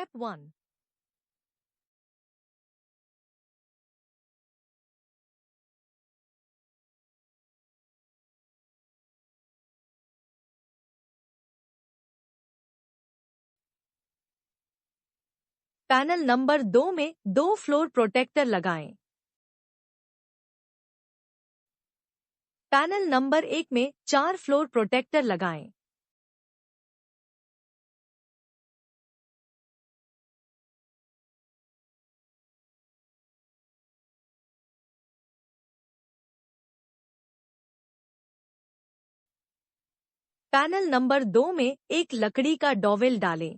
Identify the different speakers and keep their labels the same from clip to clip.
Speaker 1: Step 1। Panel number 2 में 2 floor protector लगाएं। Panel number 1 में 4 फ्लोर प्रोटेक्टर लगाएं। पैनल नंबर 2 में एक लकड़ी का डॉवेल डालें।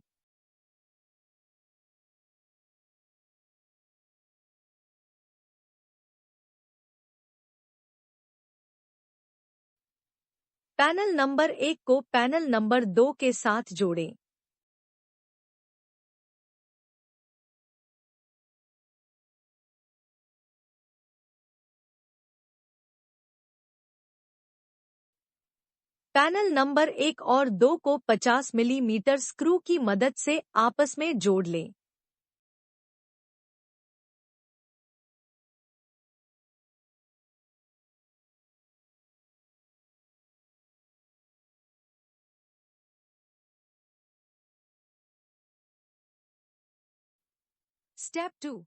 Speaker 1: पैनल नंबर 1 को पैनल नंबर 2 के साथ जोड़ें। पैनल नंबर 1 और 2 को 50 मिलीमीटर स्क्रू की मदद से आपस में जोड़ लें। स्टेप 2।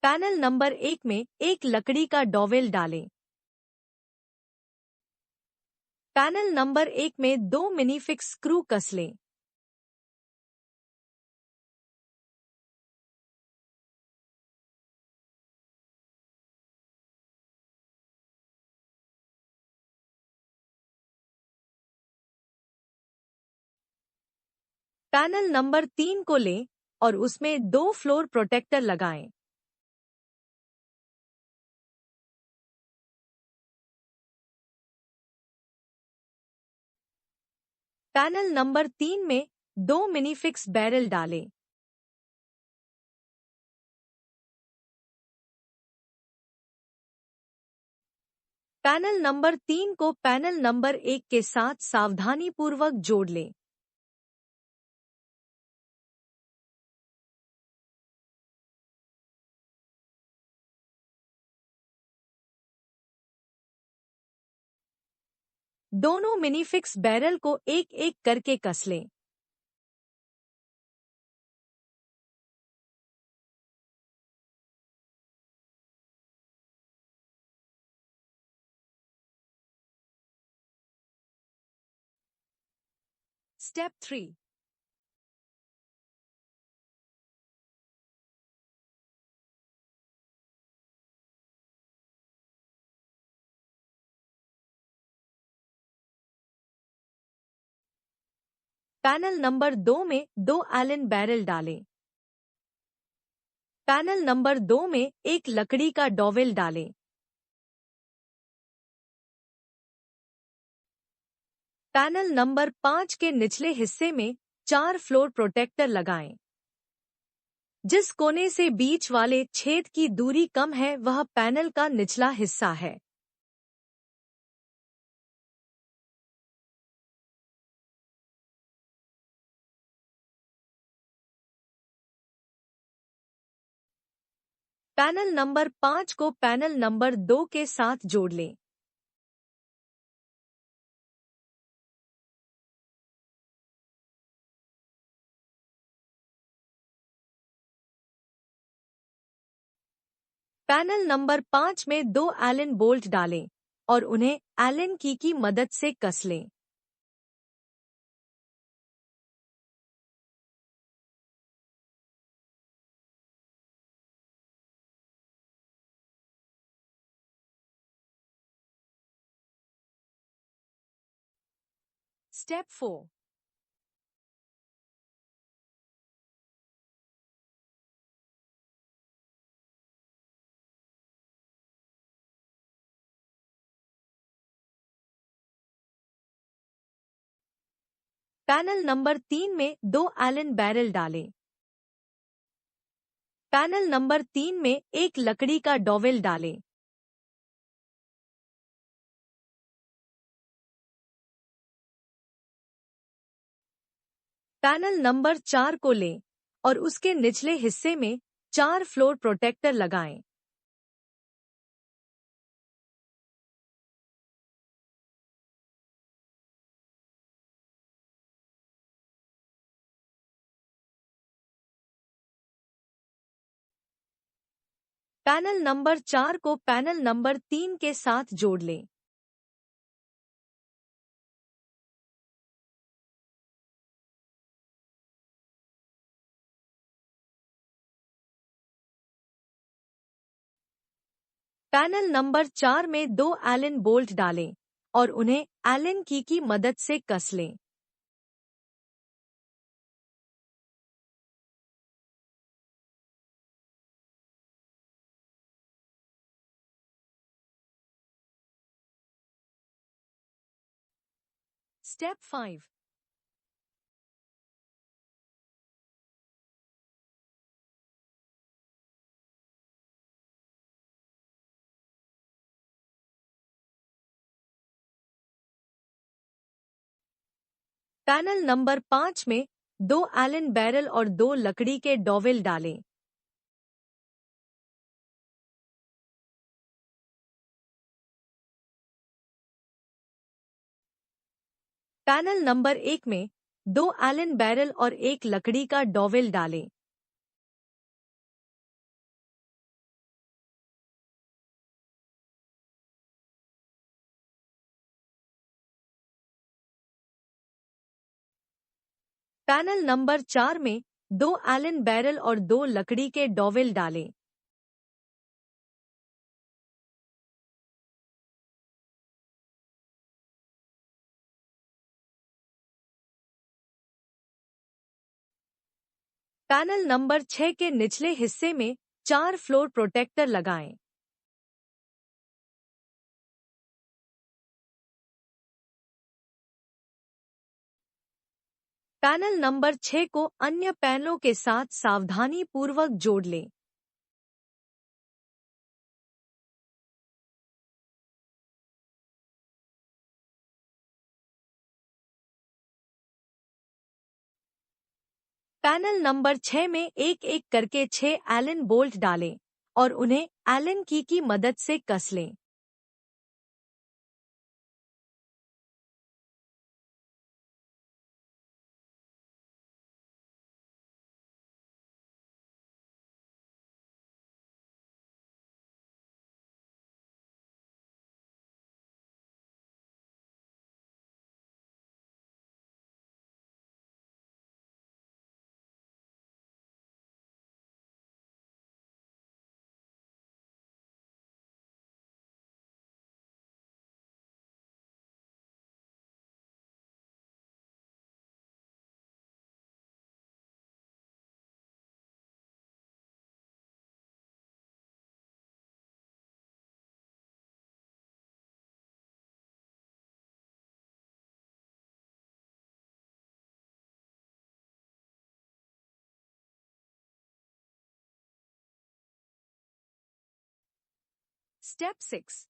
Speaker 1: पैनल नंबर 1 में एक लकड़ी का डॉवेल डालें। पैनल नंबर 1 में 2 मिनी फिक्स स्क्रू कस लें। पैनल नंबर 3 को लें और उसमें 2 फ्लोर प्रोटेक्टर लगाएं। पैनल नंबर 3 में 2 मिनी फिक्स बैरल डालें। पैनल नंबर 3 को पैनल नंबर 1 के साथ सावधानीपूर्वक जोड़ लें। दोनों मिनी फिक्स बैरल को एक एक करके कस लें। स्टेप 3। पैनल नंबर 2 में 2 एलन बैरल डालें। पैनल नंबर 2 में एक लकड़ी का डॉवेल डालें। पैनल नंबर 5 के निचले हिस्से में 4 फ्लोर प्रोटेक्टर लगाएं। जिस कोने से बीच वाले छेद की दूरी कम है वह पैनल का निचला हिस्सा है। पैनल नंबर 5 को पैनल नंबर 2 के साथ जोड़ लें। पैनल नंबर 5 में 2 एलन बोल्ट डालें और उन्हें एलन की मदद से कस लें। स्टेप 4। पैनल नंबर 3 में 2 एलन बैरल डालें। पैनल नंबर 3 में एक लकड़ी का डॉवेल डालें। पैनल नंबर 4 को लें और उसके निचले हिस्से में 4 फ्लोर प्रोटेक्टर लगाएं। पैनल नंबर 4 को पैनल नंबर 3 के साथ जोड़ लें। पैनल नंबर 4 में 2 एलन बोल्ट डालें और उन्हें एलन की मदद से कस लें। स्टेप 5। पैनल नंबर 5 में 2 एलन बैरल और 2 लकड़ी के डॉवेल डालें। पैनल नंबर 1 में 2 एलन बैरल और 1 लकड़ी का डॉवेल डालें। पैनल नंबर 4 में 2 एलन बैरल और 2 लकड़ी के डॉवेल डालें। पैनल नंबर 6 के निचले हिस्से में 4 फ्लोर प्रोटेक्टर लगाएं। पैनल नंबर 6 को अन्य पैनलों के साथ सावधानी पूर्वक जोड़ लें। पैनल नंबर 6 में एक-एक करके 6 एलन बोल्ट डालें और उन्हें एलन की मदद से कस लें। स्टेप 6।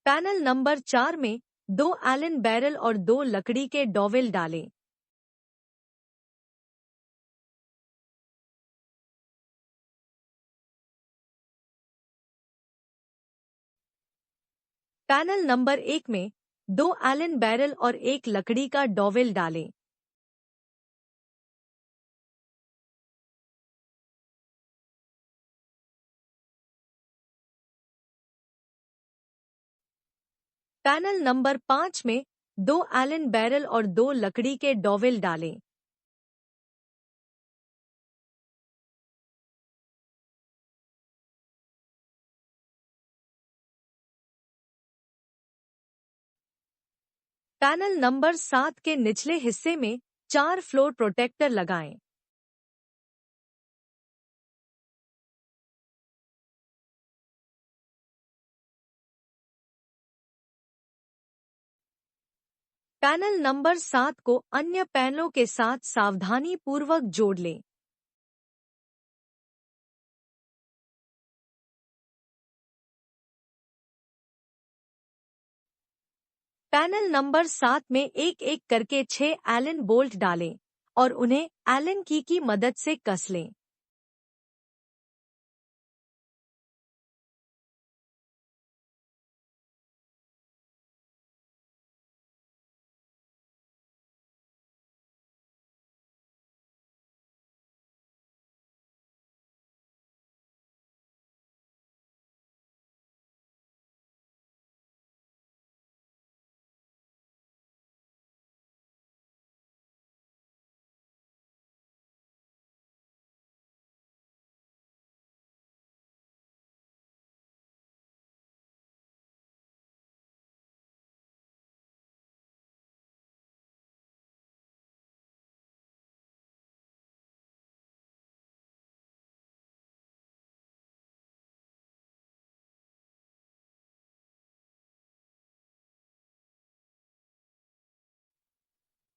Speaker 1: पैनल नंबर 4 में 2 एलन बैरल और 2 लकड़ी के डॉवेल डालें। पैनल नंबर 1 में 2 एलन बैरल और 1 लकड़ी का डॉवेल डालें। पैनल नंबर 5 में 2 एलन बैरल और 2 लकड़ी के डॉवेल डालें। पैनल नंबर 7 के निचले हिस्से में 4 फ्लोर प्रोटेक्टर लगाएं। पैनल नंबर 7 को अन्य पैनलों के साथ सावधानी पूर्वक जोड़ लें। पैनल नंबर 7 में एक एक करके 6 एलन बोल्ट डालें और उन्हें एलन की मदद से कस लें।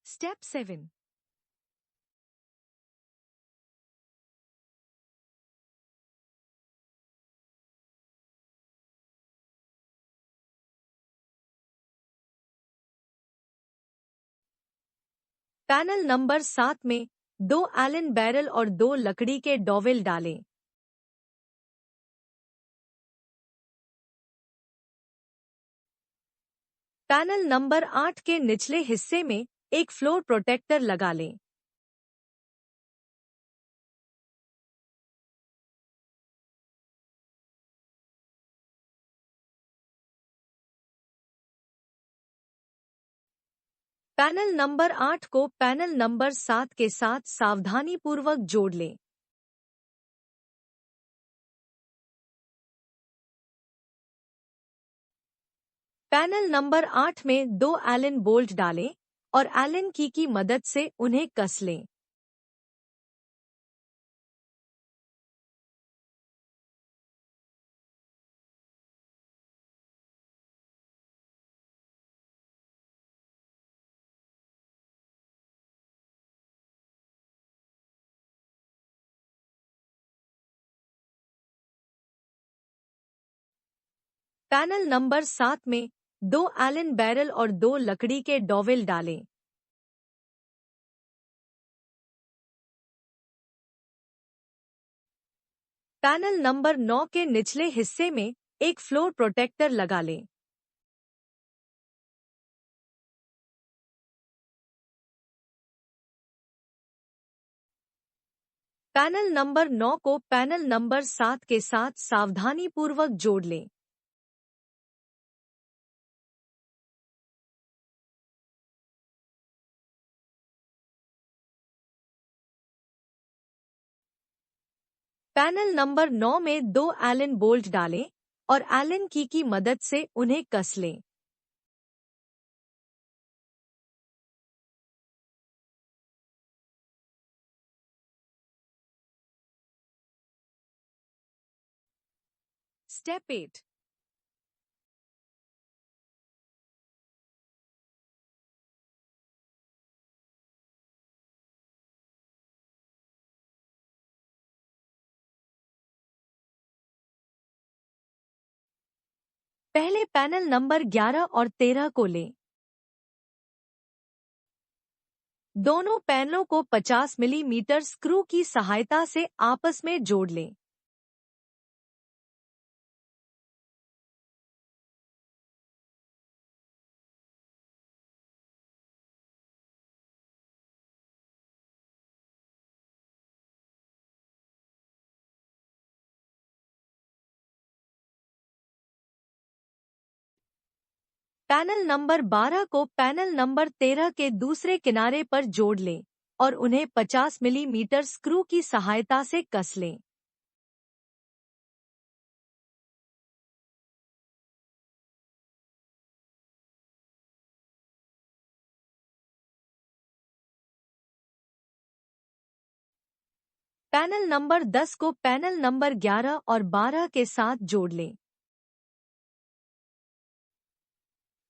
Speaker 1: स्टेप 7। पैनल नंबर 7 में 2 एलन बैरल और 2 लकड़ी के डॉवेल डालें। पैनल नंबर 8 के निचले हिस्से में एक फ्लोर प्रोटेक्टर लगा लें। पैनल नंबर 8 को पैनल नंबर 7 के साथ सावधानीपूर्वक जोड़ लें। पैनल नंबर 8 में 2 एलन बोल्ट डालें और एलन की मदद से उन्हें कस लें। पैनल नंबर 7 में 2 एलन बैरल और 2 लकड़ी के डॉवेल डालें। पैनल नंबर 9 के निचले हिस्से में एक फ्लोर प्रोटेक्टर लगा लें। पैनल नंबर 9 को पैनल नंबर 7 के साथ सावधानीपूर्वक जोड़ लें। पैनल नंबर 9 में 2 एलन बोल्ट डालें और एलन की मदद से उन्हें कस लें। स्टेप 8। पहले पैनल नंबर 11 और 13 को लें। दोनों पैनलों को 50 मिलीमीटर स्क्रू की सहायता से आपस में जोड़ लें। पैनल नंबर 12 को पैनल नंबर 13 के दूसरे किनारे पर जोड़ लें और उन्हें 50 मिलीमीटर स्क्रू की सहायता से कस लें। पैनल नंबर 10 को पैनल नंबर 11 और 12 के साथ जोड़ लें।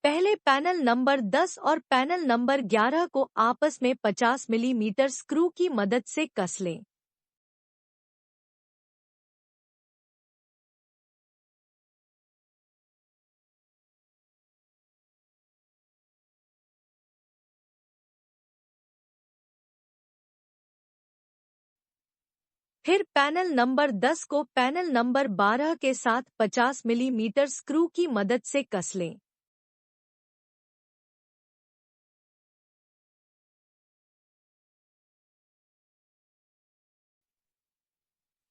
Speaker 1: पहले पैनल नंबर 10 और पैनल नंबर 11 को आपस में 50 मिलीमीटर स्क्रू की मदद से कस लें। फिर पैनल नंबर 10 को पैनल नंबर 12 के साथ 50 मिलीमीटर स्क्रू की मदद से कस लें।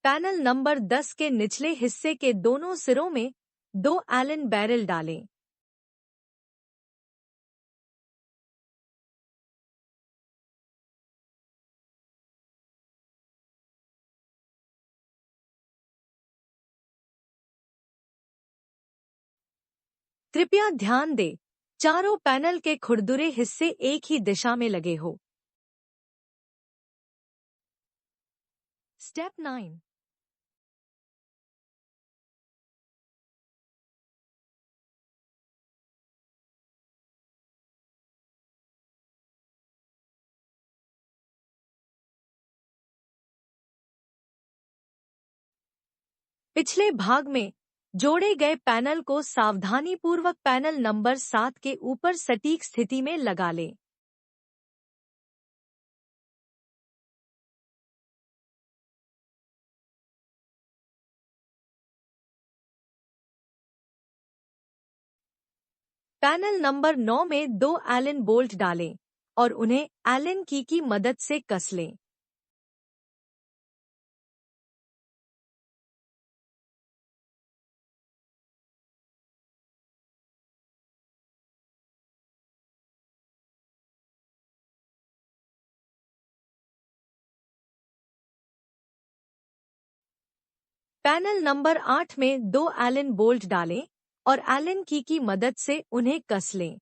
Speaker 1: पैनल नंबर 10 के निचले हिस्से के दोनों सिरों में 2 एलन बैरल डालें। कृपया ध्यान दें, चारों पैनल के खुरदुरे हिस्से एक ही दिशा में लगे हो। स्टेप 9। पिछले भाग में जोड़े गए पैनल को सावधानीपूर्वक पैनल नंबर 7 के ऊपर सटीक स्थिति में लगा लें। पैनल नंबर 9 में 2 एलन बोल्ट डालें और उन्हें एलन की मदद से कस लें। पैनल नंबर 8 में 2 एलन बोल्ट डालें और एलन की मदद से उन्हें कस लें।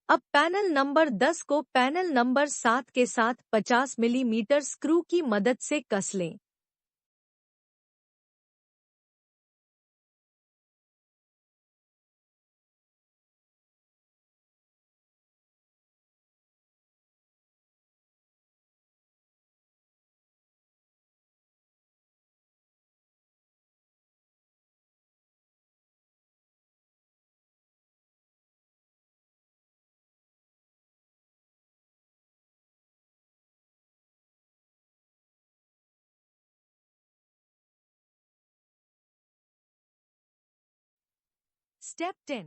Speaker 1: अब पैनल नंबर 10 को पैनल नंबर 7 के साथ 50 मिलीमीटर स्क्रू की मदद से कस लें। स्टेप 10।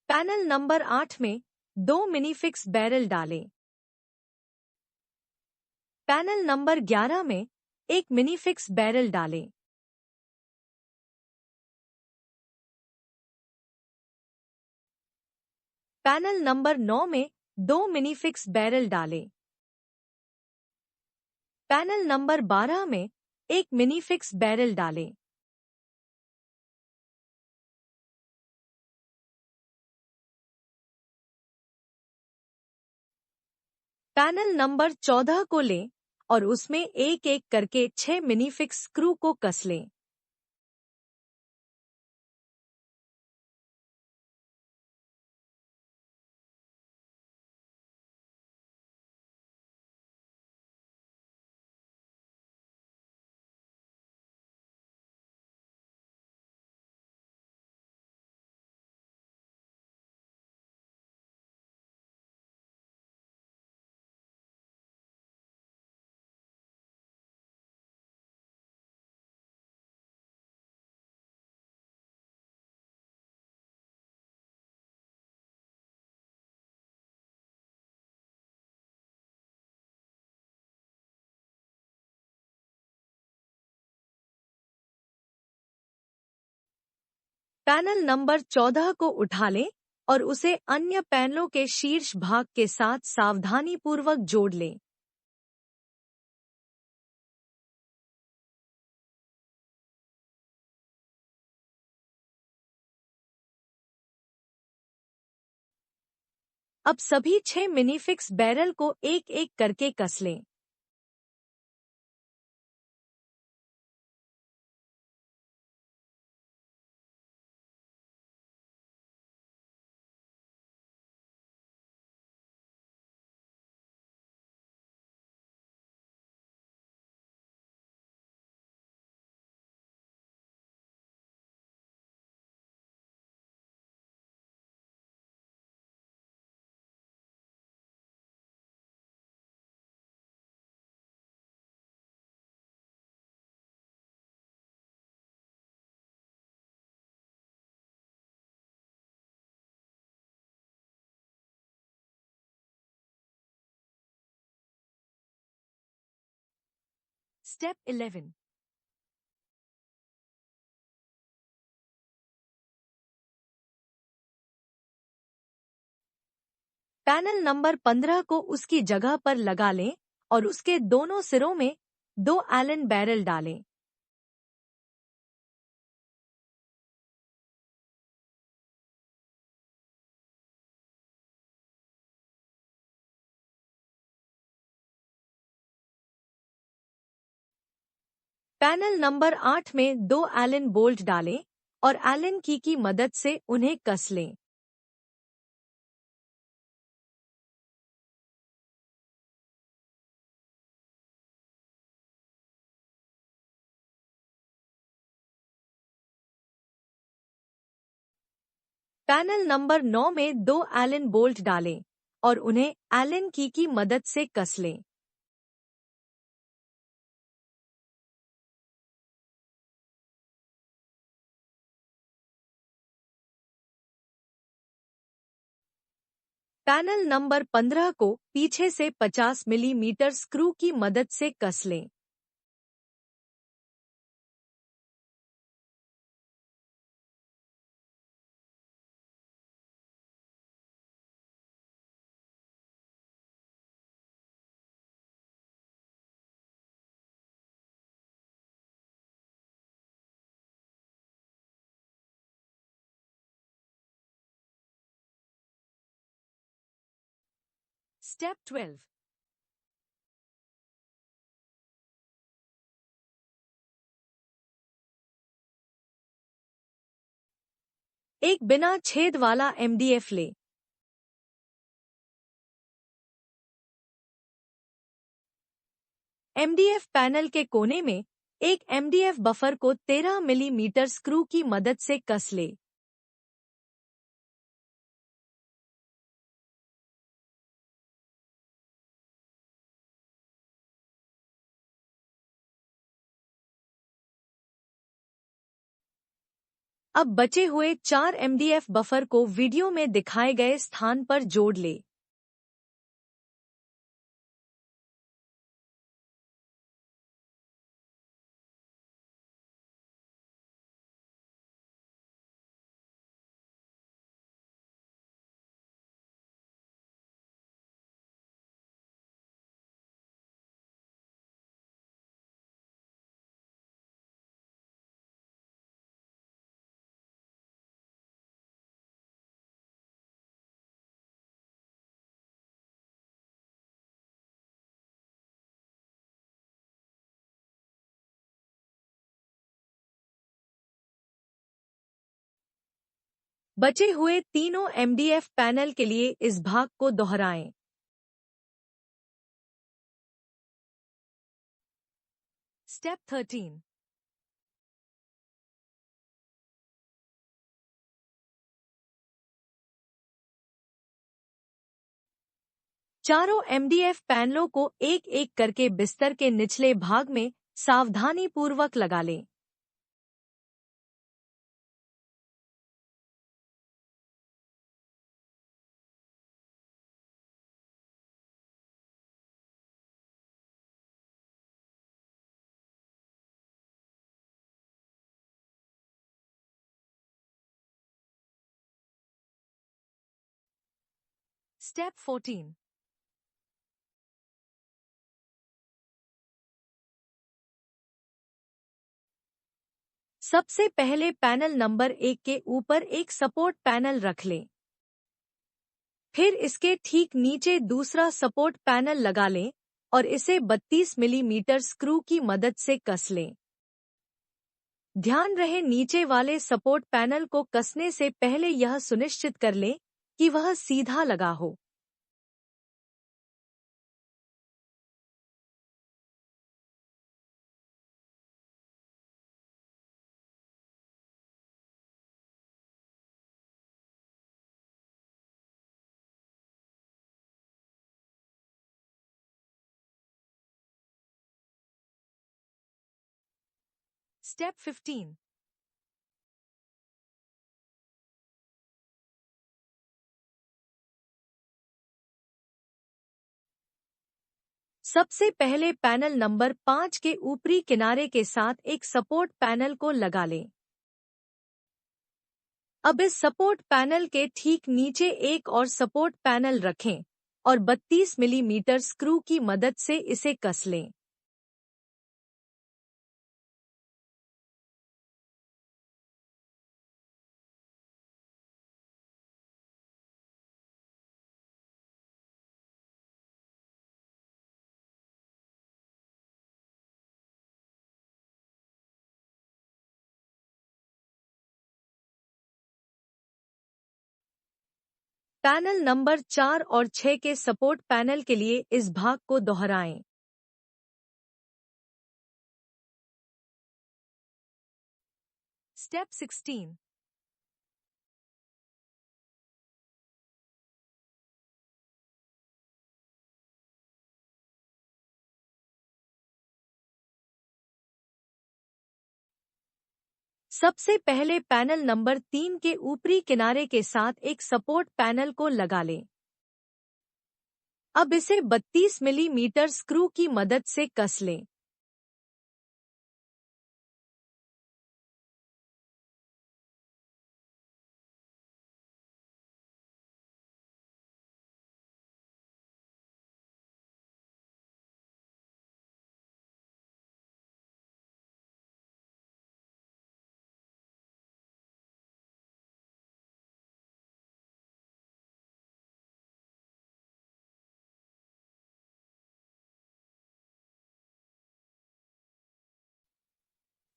Speaker 1: पैनल नंबर 8 में 2 मिनी फिक्स बैरल डालें। पैनल नंबर 11 में एक मिनी फिक्स बैरल डालें। पैनल नंबर 9 में 2 मिनी फिक्स बैरल डालें। पैनल नंबर 12 में एक मिनी फिक्स बैरल डालें। पैनल नंबर 14 को लें और उसमें एक एक करके 6 मिनी फिक्स स्क्रू को कस लें। पैनल नंबर 14 को उठा लें और उसे अन्य पैनलों के शीर्ष भाग के साथ सावधानीपूर्वक जोड़ लें। अब सभी 6 मिनीफिक्स बैरल को एक-एक करके कस लें। स्टेप 11। पैनल नंबर 15 को उसकी जगह पर लगा लें और उसके दोनों सिरों में 2 एलन बैरल डालें। पैनल नंबर 8 में 2 एलन बोल्ट डालें और एलन की मदद से उन्हें कस लें। पैनल नंबर 9 में 2 एलन बोल्ट डालें और उन्हें एलन की मदद से कस लें। पैनल नंबर 15 को पीछे से 50 मिलीमीटर स्क्रू की मदद से कस लें। स्टेप 12। एक बिना छेद वाला एमडीएफ ले। एमडीएफ पैनल के कोने में एक एमडीएफ बफर को 13 मिलीमीटर स्क्रू की मदद से कस ले। अब बचे हुए 4 एमडीएफ बफर को वीडियो में दिखाए गए स्थान पर जोड़ ले। बचे हुए तीनों एमडीएफ पैनल के लिए इस भाग को दोहराएं। स्टेप 13। चारों एमडीएफ पैनलों को एक-एक करके बिस्तर के निचले भाग में सावधानीपूर्वक लगा लें। स्टेप 14। सबसे पहले पैनल नंबर 1 के ऊपर एक सपोर्ट पैनल रख लें। फिर इसके ठीक नीचे दूसरा सपोर्ट पैनल लगा लें और इसे 32 मिलीमीटर स्क्रू की मदद से कस लें। ध्यान रहे नीचे वाले सपोर्ट पैनल को कसने से पहले यह सुनिश्चित कर लें कि वह सीधा लगा हो। स्टेप 15। सबसे पहले पैनल नंबर 5 के ऊपरी किनारे के साथ एक सपोर्ट पैनल को लगा लें। अब इस सपोर्ट पैनल के ठीक नीचे एक और सपोर्ट पैनल रखें और 32 मिलीमीटर स्क्रू की मदद से इसे कस लें। पैनल नंबर 4 और 6 के सपोर्ट पैनल के लिए इस भाग को दोहराएं। स्टेप 16। सबसे पहले पैनल नंबर 3 के ऊपरी किनारे के साथ एक सपोर्ट पैनल को लगा लें। अब इसे 32 मिलीमीटर स्क्रू की मदद से कस लें।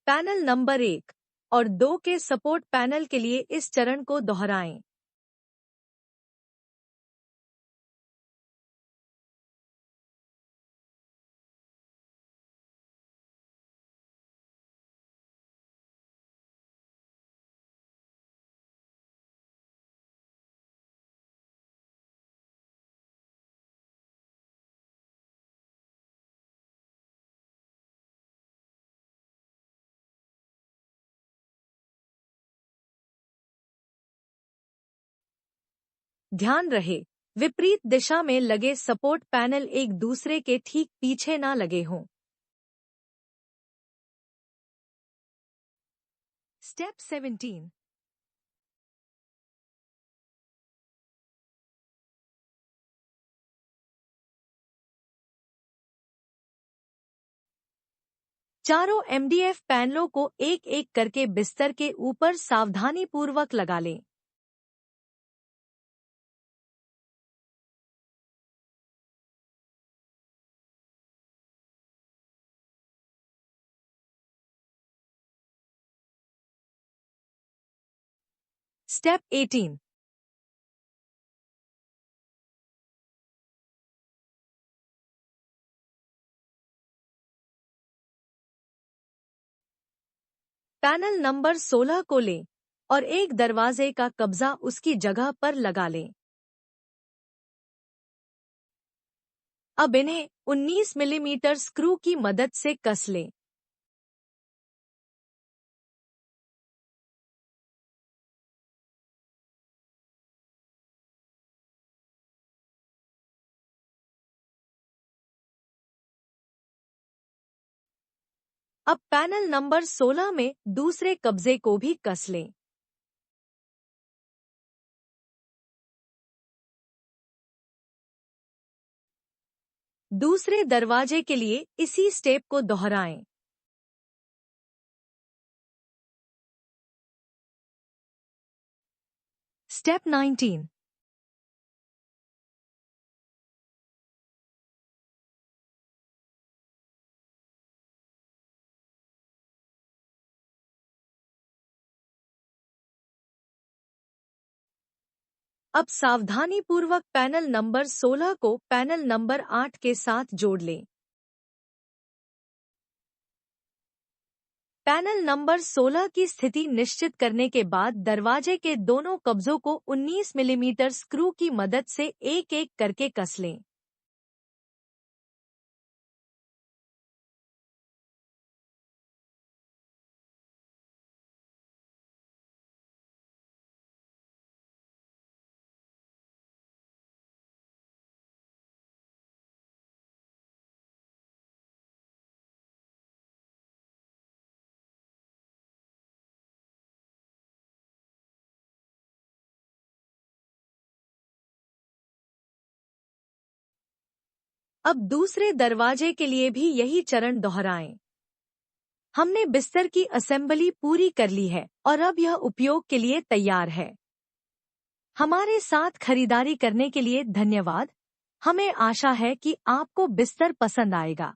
Speaker 1: पैनल नंबर 1 और 2 के सपोर्ट पैनल के लिए इस चरण को दोहराएं। ध्यान रहे विपरीत दिशा में लगे सपोर्ट पैनल एक दूसरे के ठीक पीछे ना लगे हों। स्टेप 17। चारों एमडीएफ पैनलों को एक एक करके बिस्तर के ऊपर सावधानीपूर्वक लगा लें। स्टेप 18। पैनल नंबर 16 को लें और एक दरवाजे का कब्जा उसकी जगह पर लगा लें। अब इन्हें 19 मिलीमीटर स्क्रू की मदद से कस लें। अब पैनल नंबर 16 में दूसरे कब्जे को भी कस लें। दूसरे दरवाजे के लिए इसी स्टेप को दोहराएं। स्टेप 19। अब सावधानीपूर्वक पैनल नंबर 16 को पैनल नंबर 8 के साथ जोड़ लें। पैनल नंबर 16 की स्थिति निश्चित करने के बाद दरवाजे के दोनों कब्जों को 19 मिलीमीटर स्क्रू की मदद से एक-एक करके कस लें। अब दूसरे दरवाजे के लिए भी यही चरण दोहराएं। हमने बिस्तर की असेंबली पूरी कर ली है और अब यह उपयोग के लिए तैयार है। हमारे साथ खरीदारी करने के लिए धन्यवाद। हमें आशा है कि आपको बिस्तर पसंद आएगा।